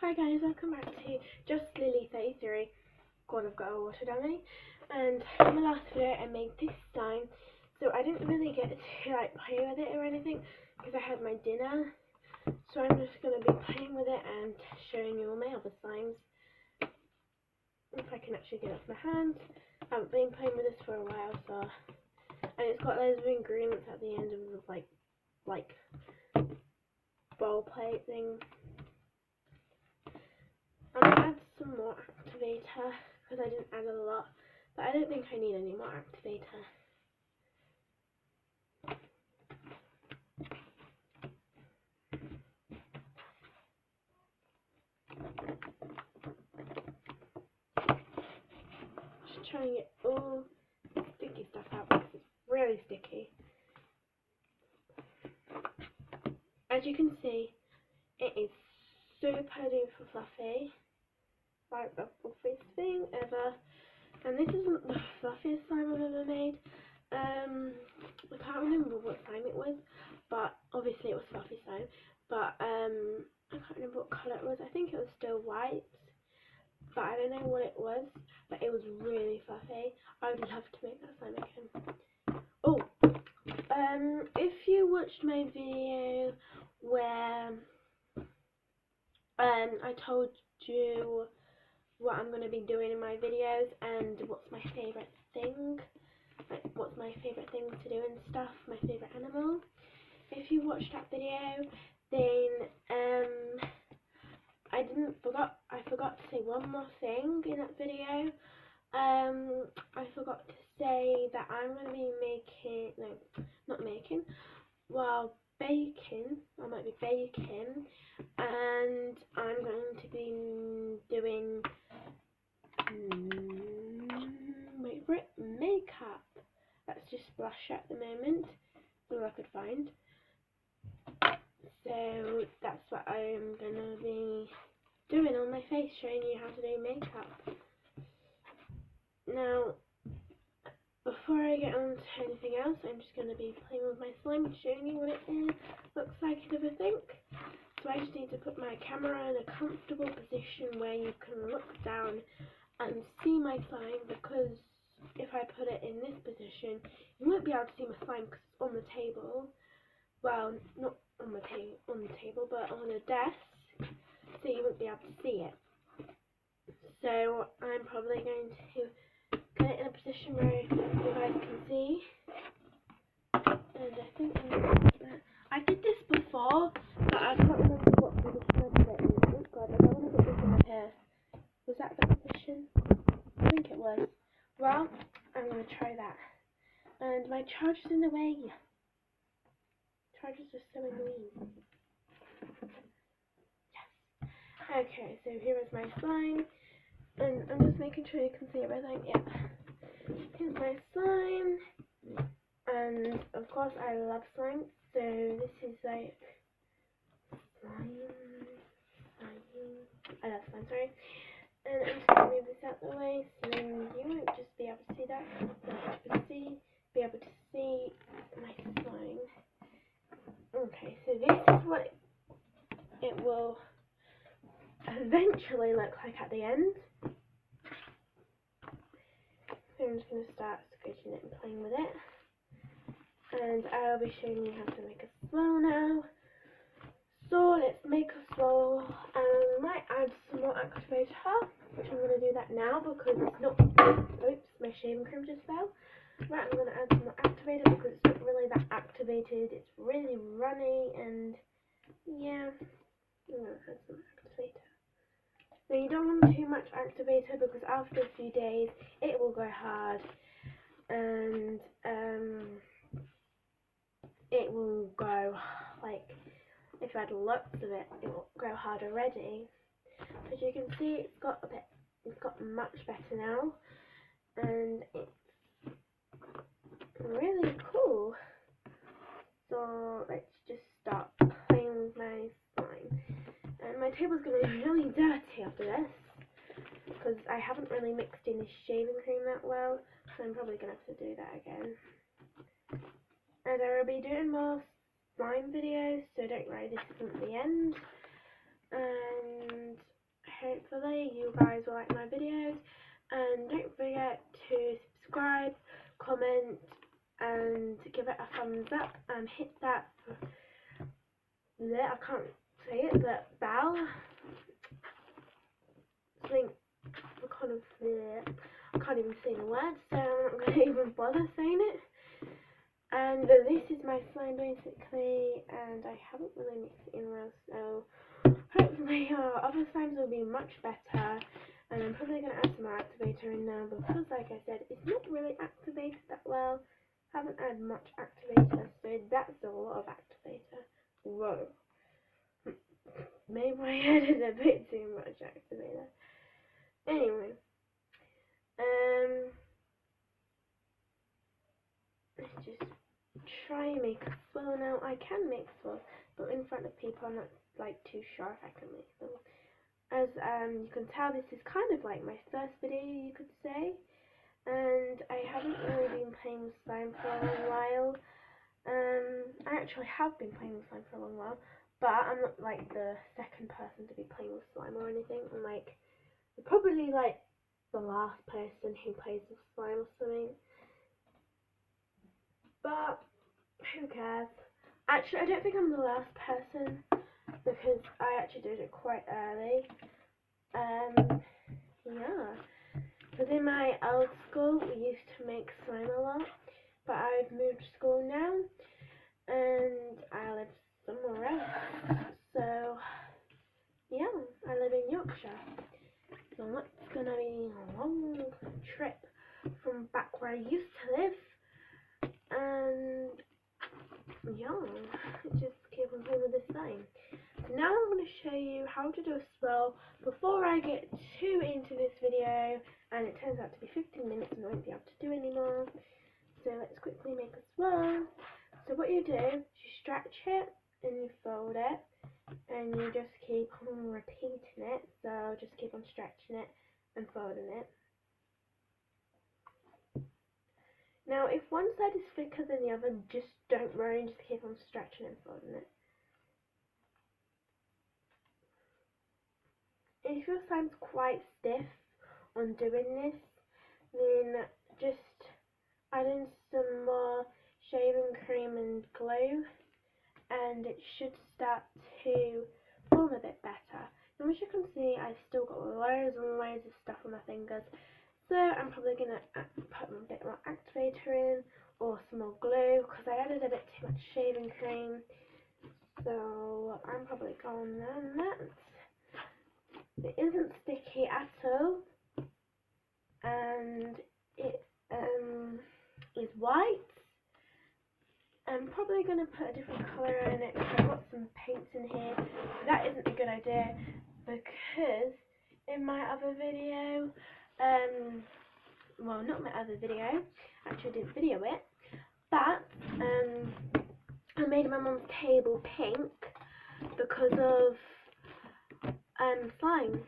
Hi guys, welcome back to Just Lily 33. God, I've got a water down me. And in my last video I made this slime, so I didn't really get to play with it or anything because I had my dinner. So I'm just going to be playing with it and showing you all my other slimes. If I can actually get it off my hands. I haven't been playing with this for a while, so. And it's got loads of ingredients at the end of the like bowl plate thing. I'm going to add some more activator because I didn't add a lot, but I don't think I need any more activator. Just trying to get all the sticky stuff out because it's really sticky. As you can see, it is super duper fluffy. Like the fluffiest thing ever. And this isn't the fluffiest slime I've ever made. I can't remember what slime it was, but obviously it was fluffy slime. But I can't remember what colour it was. I think it was still white, but I don't know what it was. But it was really fluffy. I would love to make that slime again. Oh, if you watched my video where I told you what I'm going to be doing in my videos and what's my favourite thing, like what's my favourite thing to do and stuff, my favourite animal. If you watched that video, then I forgot to say one more thing in that video. I forgot to say that I'm going to be baking. I might be baking, and I'm going to be doing wait for it, makeup. That's just blush at the moment, all I could find. So that's what I'm gonna be doing on my face, showing you how to do makeup. Now, before I get on to anything else, I'm just gonna be playing with my slime, showing you what it looks like and everything. So I just need to put my camera in a comfortable position where you can look down and see my slime, because if I put it in this position, you won't be able to see my slime because it's on the table. Well, not on the table, but on a desk, so you won't be able to see it. So I'm probably going to get it in a position where you guys can see. And I think I did this before, but I can't remember what position I did it in. Oh god, I don't want to put this in my hair. Was that the position? I think it was. Well, I'm going to try that. And my charger's in the way. Chargers are so annoying. Yes. Okay, so here is my slime. And I'm just making sure you can see everything. Yep. Here's my slime. And of course I love slime. So this is like slime. I love slime, sorry. And I'm just going to move this out the way so then you won't just be able to see that. You'll be able to see my slime. Okay, so this is what it will eventually look like at the end. So I'm just going to start scratching it and playing with it. And I'll be showing you how to make a swirl now. So let's make a swirl, and I might add some more activator, which I'm going to do that now because it's not, oops, my shaving cream just fell. Right, I'm going to add some more activator because it's not really that activated, it's really runny, and yeah, I'm going to add some activator. Now you don't want too much activator because after a few days it will go hard, and it will go, like, if you add lots of it, it will go hard already. As you can see, it's got much better now, and it's really cool. So let's just start playing with my slime. And my table's going to be really dirty after this, because I haven't really mixed in the shaving cream that well, so I'm probably going to have to do that again. And I will be doing more slime videos, so don't worry, this isn't the end. And hopefully you guys will like my videos, and don't forget to subscribe, comment, and give it a thumbs up, and hit that, I can't say it, but bell, something, I can't even say the word, so I'm not going to even bother saying it. And this is my slime basically, and I haven't really mixed it in well, so hopefully other slimes will be much better. And I'm probably going to add some more activator in now, because like I said, it's not really activated that well. Haven't added much activator, so that's a lot of activator. Whoa. Maybe I added a bit too much activator. Anyway. Let's just try and make a swirl now. I can make swirls, but in front of people I'm not like too sure if I can make them. As you can tell, this is kind of like my first video, you could say, and I haven't really been playing with slime for a long while. I actually have been playing with slime for a long while, but I'm not like the second person to be playing with slime or anything. I'm like probably like the last person who plays with slime or something. But who cares? Actually, I don't think I'm the last person, because I actually did it quite early. Yeah. Because in my old school, we used to make slime a lot, but I've moved school now, and I live somewhere else. So, yeah, I live in Yorkshire. So that's gonna be a long trip from back where I used to live. And yeah, just keep on playing with this thing. Now I'm going to show you how to do a swirl before I get too into this video, and it turns out to be 15 minutes and I won't be able to do anymore. So let's quickly make a swirl. So what you do is you stretch it and you fold it, and you just keep on repeating it. So just keep on stretching it and folding it. Now, if one side is thicker than the other, just don't worry and just keep on stretching and folding it. If your slime's quite stiff on doing this, then just add in some more shaving cream and glue, and it should start to form a bit better. Now, as you can see, I've still got loads and loads of stuff on my fingers. So I'm probably going to put a bit more activator in, or some more glue, because I added a bit too much shaving cream. So I'm probably going on that. It isn't sticky at all, and it is white. I'm probably going to put a different colour in it, because I've got some paints in here. That isn't a good idea, because in my other video, well, not my other video, actually I didn't video it, but I made my mum's table pink because of slime.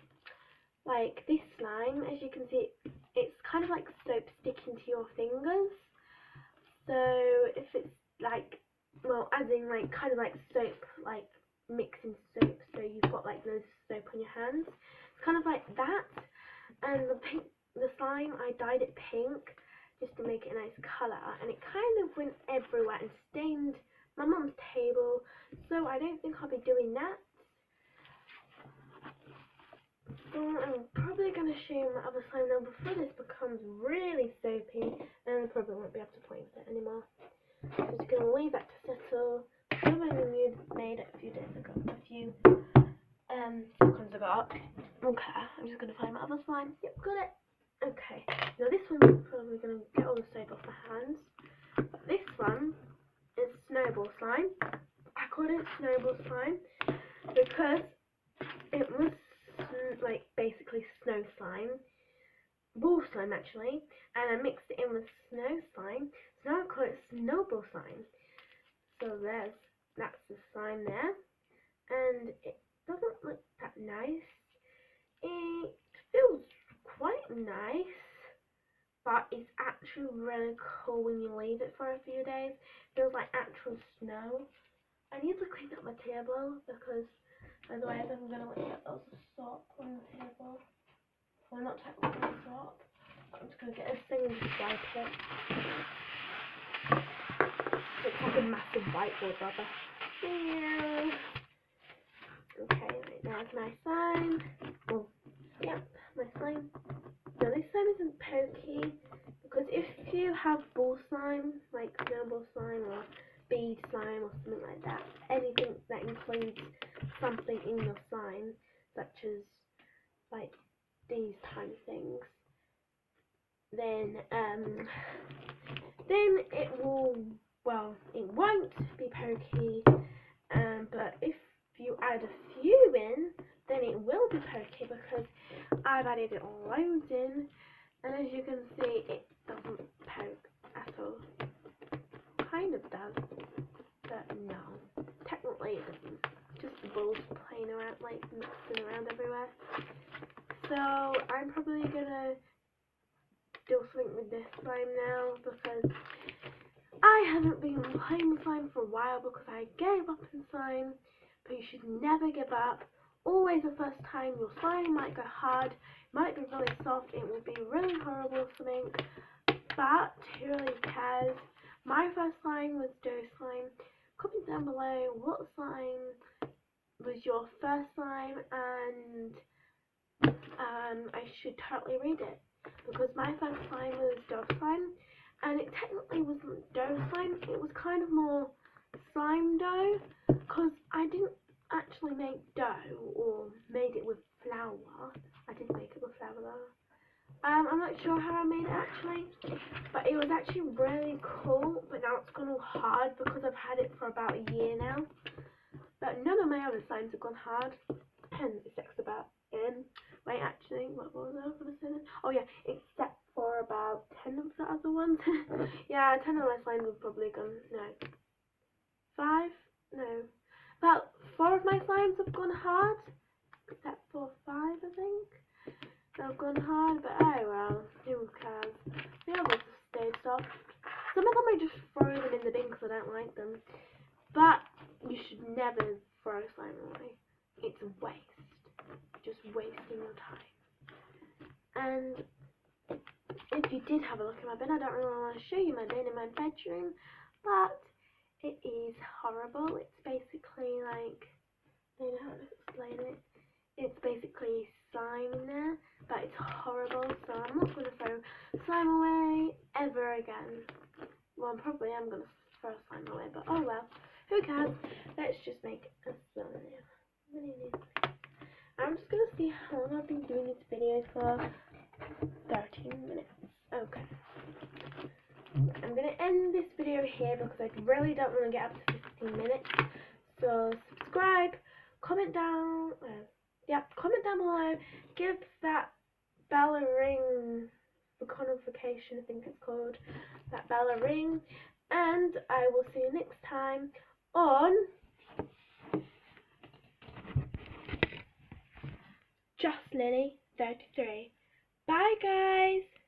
Like this slime, as you can see, it's kind of like soap sticking to your fingers. So if it's like, well, as in like kind of like soap, like mixing soap, so you've got like loads of soap on your hands. It's kind of like that, and the slime, I dyed it pink just to make it a nice colour, and it kind of went everywhere and stained my mum's table, so I don't think I'll be doing that. So I'm probably going to show you my other slime now before this becomes really soapy, and I probably won't be able to play with it anymore. So I'm just going to leave that to settle. I've only made it a few days ago, a few seconds ago. Okay, I'm just going to find my other slime. Yep, got it. Okay, now this one's probably going to get all the soap off my hands. This one is snowball slime. I called it snowball slime because it was like basically snow slime, ball slime actually, and I mixed it in with snow slime, so now I call it snowball slime. So that's the slime there, and it doesn't look that nice. It feels quite nice, but it's actually really cool when you leave it for a few days. It feels like actual snow. I need to clean up my table, because otherwise I'm going to get lots of soap on the table. Well, not technically swap. I'm just going to get this thing and just wipe it. It's like a massive whiteboard rubber. Yeah. Okay, right, there's my slime. Oh, yep, my slime. No, this slime isn't pokey, because if you have ball slime, like snowball slime or bead slime or something like that, anything that includes something in your slime, such as like these kind of things, then it will, well, it won't be pokey, but if you add a few in, then it will be pokey, because I've added it loads in, and as you can see, it doesn't poke at all. Kind of does, but no, technically it doesn't. Just the balls playing around, like mixing around everywhere. So I'm probably gonna do something with this slime now, because I haven't been playing with slime for a while because I gave up in slime. But you should never give up. Always the first time your slime might go hard, might be really soft, it will be really horrible or something, but who really cares? My first slime was dough slime. Comment down below what slime was your first slime, and I should totally read it, because my first slime was dough slime, and it technically wasn't dough slime, it was kind of more slime dough, because I didn't actually make dough or made it with flour. I did make it with flour though. I'm not sure how I made it actually, but it was actually really cool, but now it's gone all hard because I've had it for about a year now. But none of my other slimes have gone hard, except about wait, actually, what was I going to say then? Oh yeah, except for about 10 of the other ones. Yeah, 10 of my slimes have probably gone, no, 5? No, about 4 of my slimes have gone hard, except for 5, I think. They've gone hard, but oh well, who cares? The others have stayed soft. Some of them I just throw them in the bin because I don't like them. But you should never throw slime away. It's a waste. Just wasting your time. And if you did have a look at my bin, I don't really want to show you my bin in my bedroom, but it is horrible. It's basically like, I don't know how to explain it. It's basically slime in there, but it's horrible, so I'm not going to throw slime away ever again. Well, probably I'm going to throw slime away, but oh well, who cares? Let's just make a thumbnail. I'm just going to see how long I've been doing this video for. 13 minutes. Okay. I'm going to end this video here because I really don't want to get up to 15 minutes. So subscribe, comment down, comment down below, give that bell a ring, the notification, I think it's called, that bell a ring, and I will see you next time on Just Lily 33. Bye guys!